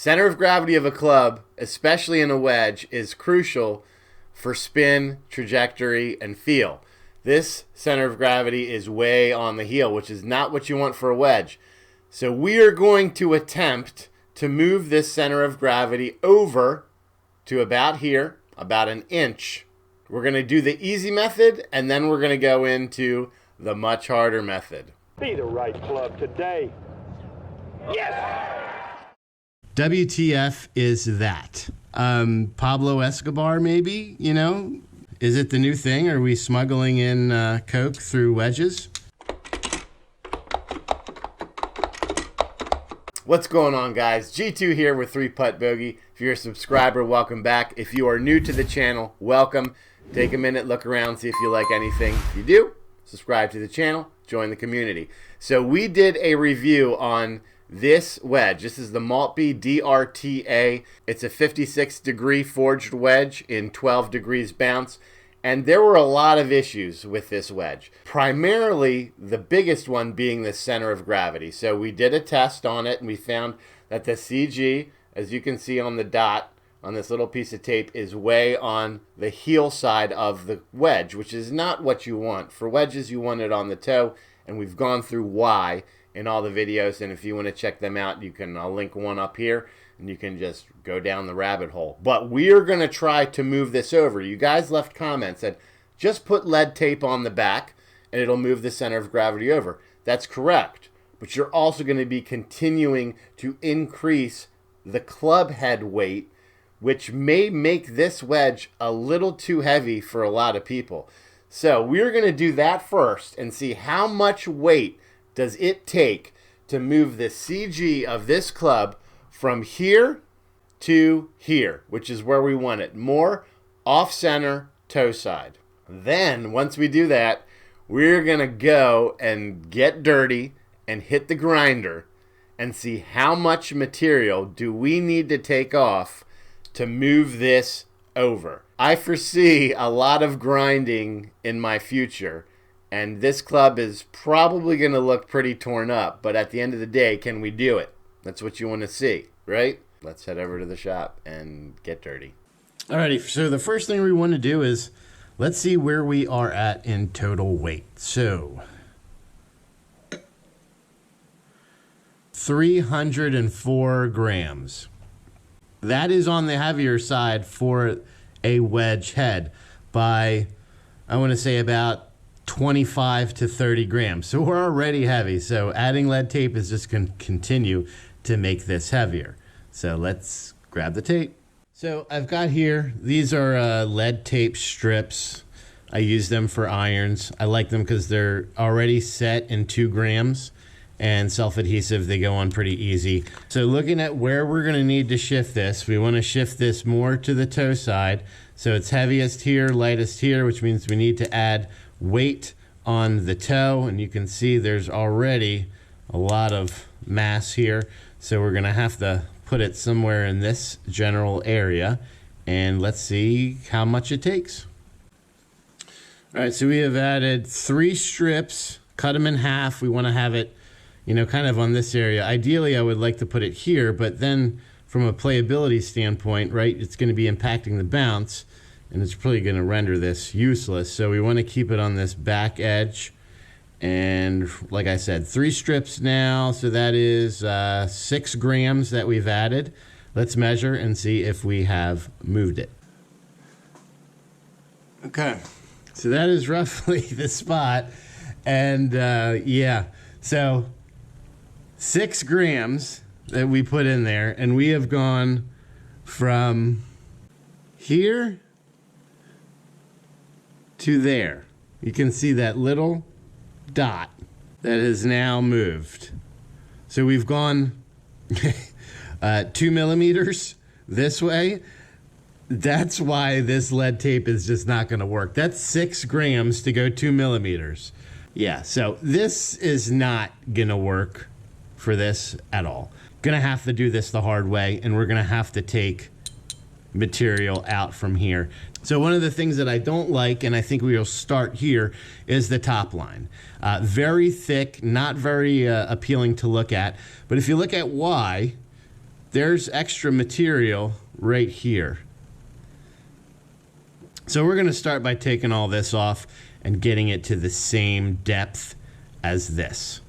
Center of gravity of a club, especially in a wedge, is crucial for spin, trajectory, and feel. This center of gravity is way on the heel, which is not what you want for a wedge. So we are going to attempt to move this center of gravity over to about here, about an inch. We're going to do the easy method, and then we're going to go into the much harder method. Be the right club today. Yes! WTF is that? Pablo Escobar, maybe, you know? Is it the new thing? Are we smuggling in Coke through wedges? What's going on, guys? G2 here with 3-Putt Bogey. If you're a subscriber, welcome back. If you are new to the channel, welcome. Take a minute, look around, see if you like anything. If you do, subscribe to the channel, join the community. So we did a review on this wedge. This is the Maltby DRT. It's a 56-degree forged wedge in 12 degrees bounce. And there were a lot of issues with this wedge. Primarily, the biggest one being the center of gravity. So we did a test on it, and we found that the CG, as you can see on the dot, on this little piece of tape, is way on the heel side of the wedge, which is not what you want. For wedges, you want it on the toe, and we've gone through why in all the videos, and if you want to check them out, you can, I'll link one up here, and you can just go down the rabbit hole. But we're going to try to move this over. You guys left comments that just put lead tape on the back, and it'll move the center of gravity over. That's correct, but you're also going to be continuing to increase the club head weight, which may make this wedge a little too heavy for a lot of people. So we're going to do that first and see how much weight does it take to move the CG of this club from here to here, which is where we want it. More off-center, toe side. Then, once we do that, we're going to go and get dirty and hit the grinder and see how much material do we need to take off to move this over. I foresee a lot of grinding in my future, and this club is probably going to look pretty torn up, but at the end of the day, can we do it? That's what you want to see, right? Let's head over to the shop and get dirty. Alrighty, so the first thing we want to do is, let's see where we are at in total weight. So, 304 grams. That is on the heavier side for a wedge head by, I want to say, about 25 to 30 grams. So we're already heavy. So adding lead tape is just going to continue to make this heavier. So let's grab the tape. So I've got here, these are lead tape strips. I use them for irons. I like them because they're already set in 2 grams and self-adhesive. They go on pretty easy. So looking at where we're going to need to shift this, we want to shift this more to the toe side. So it's heaviest here, lightest here, which means we need to add weight on the toe, and you can see there's already a lot of mass here, so we're gonna have to put it somewhere in this general area, and let's see how much it takes. All right, so we have added 3 strips, cut them in half. We want to have it, you know, kind of on this area. Ideally, I would like to put it here, but then from a playability standpoint, right, it's going to be impacting the bounce, and it's probably going to render this useless. So we want to keep it on this back edge. And like I said, 3 strips now. So that is 6 grams that we've added. Let's measure and see if we have moved it. Okay. So that is roughly the spot. And yeah, so 6 grams that we put in there. And we have gone from here to there. You can see that little dot that has now moved. So we've gone 2 millimeters this way. That's why this lead tape is just not going to work. That's 6 grams to go 2 millimeters. Yeah, so this is not going to work for this at all. Gonna have to do this the hard way, and we're gonna have to take material out from here. So one of the things that I don't like, and I think we will start here, is the top line. Very thick, not very appealing to look at. But if you look at why, there's extra material right here. So we're going to start by taking all this off and getting it to the same depth as this.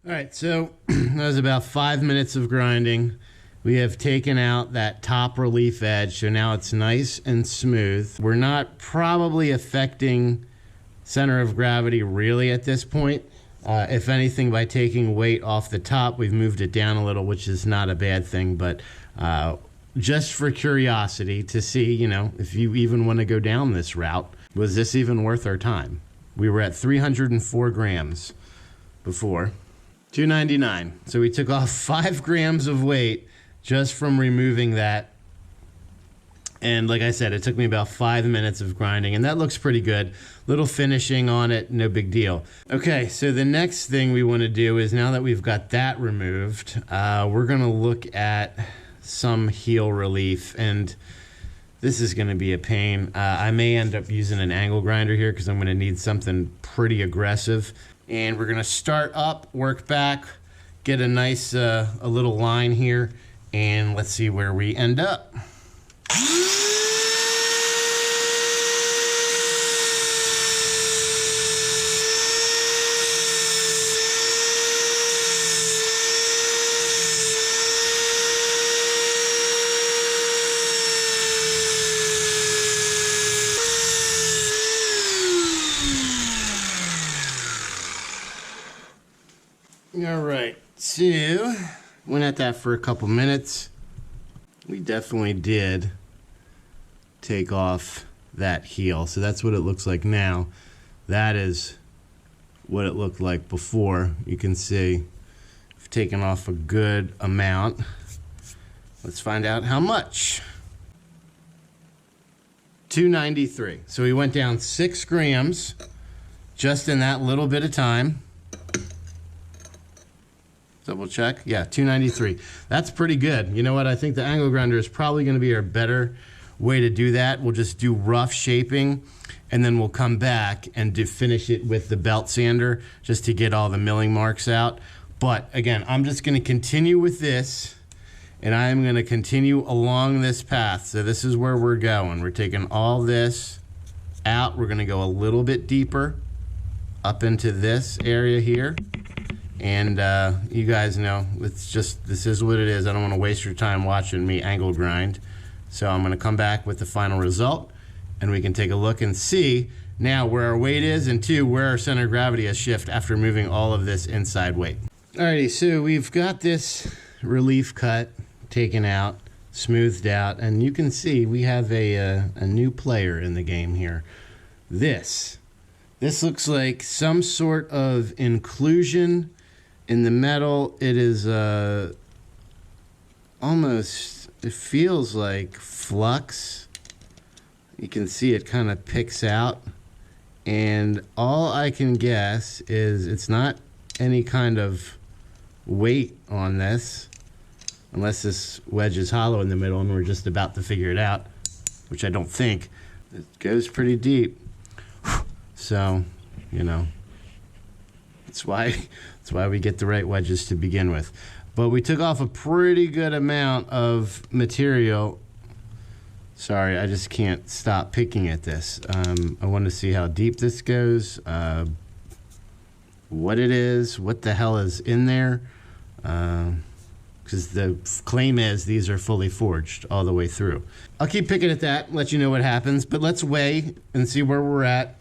All right, so that was about 5 minutes of grinding. We have taken out that top relief edge, so now it's nice and smooth. We're not probably affecting center of gravity really at this point. If anything, by taking weight off the top, we've moved it down a little, which is not a bad thing, but just for curiosity to see, you know, if you even want to go down this route, was this even worth our time? We were at 304 grams before. 299. So we took off 5 grams of weight just from removing that. And like I said, it took me about 5 minutes of grinding, and that looks pretty good. Little finishing on it, no big deal. Okay, so the next thing we want to do is, now that we've got that removed, we're going to look at some heel relief, and this is going to be a pain. I may end up using an angle grinder here because I'm going to need something pretty aggressive. And we're going to start up, work back, get a nice a little line here, and let's see where we end up. All right, so went at that for a couple minutes. We definitely did take off that heel. So that's what it looks like now. That is what it looked like before. You can see I've taken off a good amount. Let's find out how much. 293. So we went down 6 grams just in that little bit of time. Double check. Yeah, 293. That's pretty good. You know what? I think the angle grinder is probably going to be our better way to do that. We'll just do rough shaping, and then we'll come back and finish it with the belt sander just to get all the milling marks out. But again, I'm just going to continue with this, and I'm going to continue along this path. So this is where we're going. We're taking all this out. We're going to go a little bit deeper up into this area here. And you guys know, it's just, this is what it is. I don't want to waste your time watching me angle grind. So I'm going to come back with the final result, and we can take a look and see now where our weight is, and 2, where our center of gravity has shifted after moving all of this inside weight. Alrighty, so we've got this relief cut taken out, smoothed out, and you can see we have a new player in the game here. This looks like some sort of inclusion in the metal. It is almost, it feels like flux. You can see it kind of picks out, and all I can guess is it's not any kind of weight on this, unless this wedge is hollow in the middle and we're just about to figure it out, which I don't think. It goes pretty deep. So, you know, that's why we get the right wedges to begin with. But we took off a pretty good amount of material. Sorry, I just can't stop picking at this. I want to see how deep this goes, what it is, what the hell is in there. Because the claim is these are fully forged all the way through. I'll keep picking at that, let you know what happens, but let's weigh and see where we're at.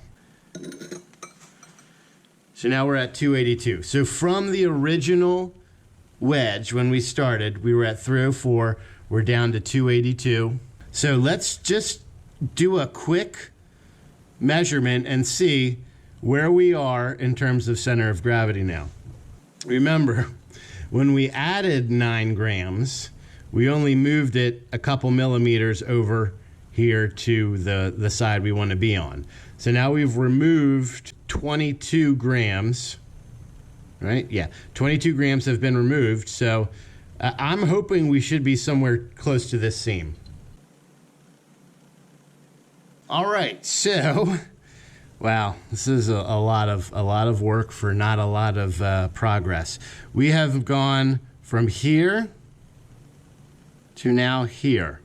So now we're at 282. So from the original wedge, when we started, we were at 304. We're down to 282. So let's just do a quick measurement and see where we are in terms of center of gravity now. Remember, when we added 9 grams, we only moved it a couple millimeters over here to the side we want to be on. So now we've removed 22 grams, right? Yeah, 22 grams have been removed. So I'm hoping we should be somewhere close to this seam. All right, so, wow, this is a lot of work for not a lot of progress. We have gone from here to now here.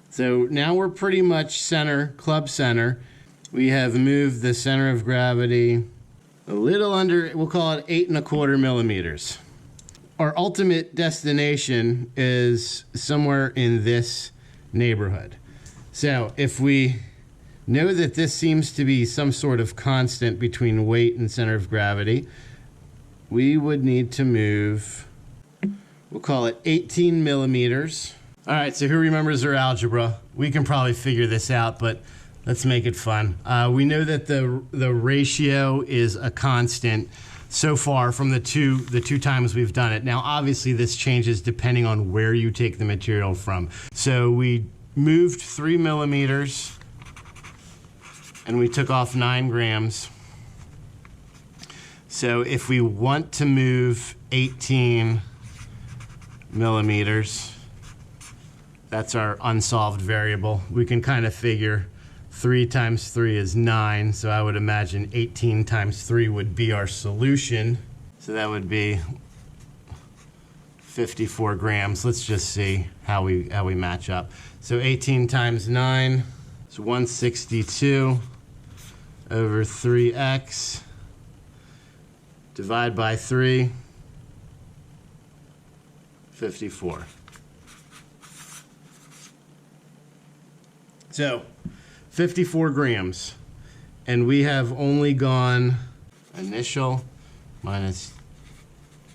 So now we're pretty much center, club center. We have moved the center of gravity a little under, we'll call it 8¼ millimeters. Our ultimate destination is somewhere in this neighborhood. So if we know that this seems to be some sort of constant between weight and center of gravity, we would need to move, we'll call it 18 millimeters. All right, so who remembers their algebra? We can probably figure this out, but let's make it fun. We know that the ratio is a constant so far from the two times we've done it. Now, obviously, this changes depending on where you take the material from. So we moved 3 millimeters, and we took off 9 grams. So if we want to move 18 millimeters, that's our unsolved variable. We can kind of figure 3 times 3 is 9, so I would imagine 18 times 3 would be our solution. So that would be 54 grams. Let's just see how we match up. So 18 times 9 is 162 over 3x. Divide by 3, 54. So 54 grams, and we have only gone initial minus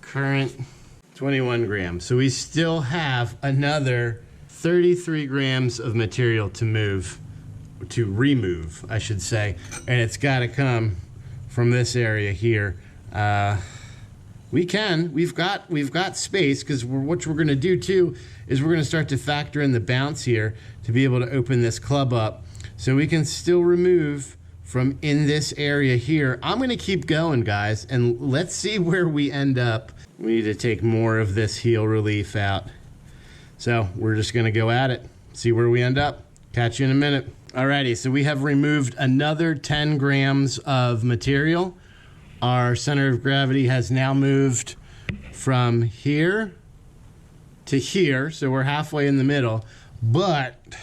current 21 grams. So we still have another 33 grams of material to remove, I should say, and it's got to come from this area here. We've got space, because what we're going to do too is we're going to start to factor in the bounce here to be able to open this club up. So we can still remove from in this area here. I'm going to keep going, guys, and let's see where we end up. We need to take more of this heel relief out. So we're just going to go at it, see where we end up. Catch you in a minute. Alrighty, so we have removed another 10 grams of material. Our center of gravity has now moved from here to here, so we're halfway in the middle, but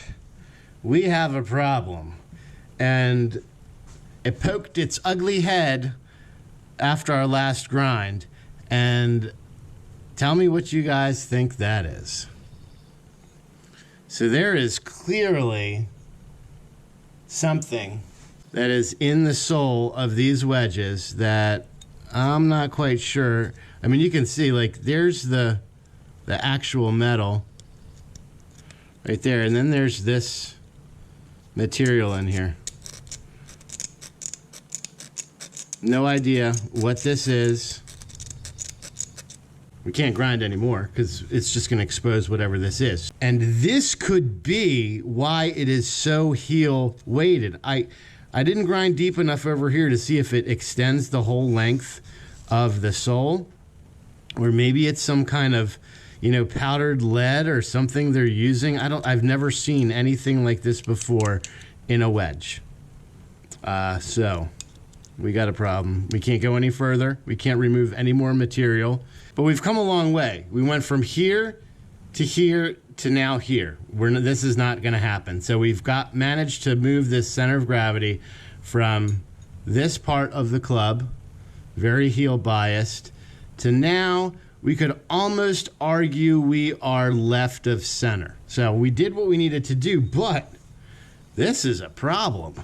we have a problem, and it poked its ugly head after our last grind, and tell me what you guys think that is. So there is clearly something that is in the sole of these wedges that I'm not quite sure. I mean, you can see, like, there's the actual metal right there, and then there's this material in here. No idea what this is. We can't grind anymore because it's just going to expose whatever this is. And this could be why it is so heel weighted. I didn't grind deep enough over here to see if it extends the whole length of the sole, or maybe it's some kind of, you know, powdered lead or something they're using. I've never seen anything like this before in a wedge. So we got a problem. We can't go any further. We can't remove any more material, but we've come a long way. We went from here to now here. This is not going to happen. So we've managed to move this center of gravity from this part of the club, very heel biased, to now we could almost argue we are left of center. So we did what we needed to do, but this is a problem.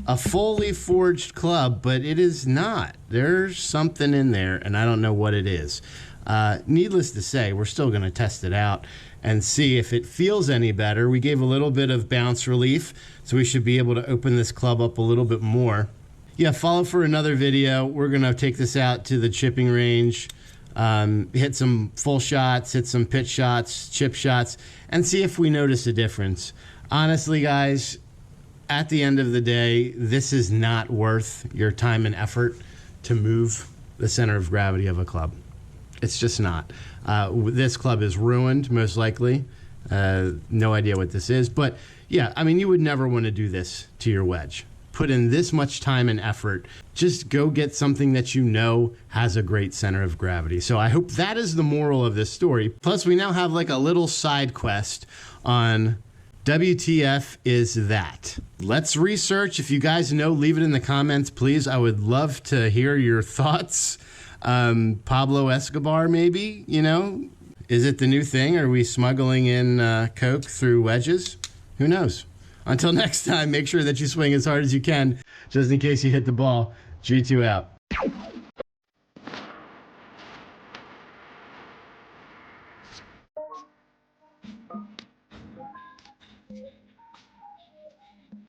A fully forged club, but it is not. There's something in there, and I don't know what it is. Needless to say, we're still going to test it out and see if it feels any better. We gave a little bit of bounce relief, so we should be able to open this club up a little bit more. Yeah, follow for another video. We're going to take this out to the chipping range, hit some full shots, hit some pitch shots, chip shots, and see if we notice a difference. Honestly, guys, at the end of the day, this is not worth your time and effort to move the center of gravity of a club. It's just not. This club is ruined, most likely, No idea what this is, but yeah, I mean, you would never want to do this to your wedge. Put in this much time and effort. Just go get something that you know has a great center of gravity. So I hope that is the moral of this story. Plus, we now have like a little side quest on WTF is that. Let's research. If you guys know, leave it in the comments, please. I would love to hear your thoughts. Pablo Escobar, maybe, you know? Is it the new thing? Are we smuggling in Coke through wedges? Who knows? Until next time, make sure that you swing as hard as you can, just in case you hit the ball. G2 out.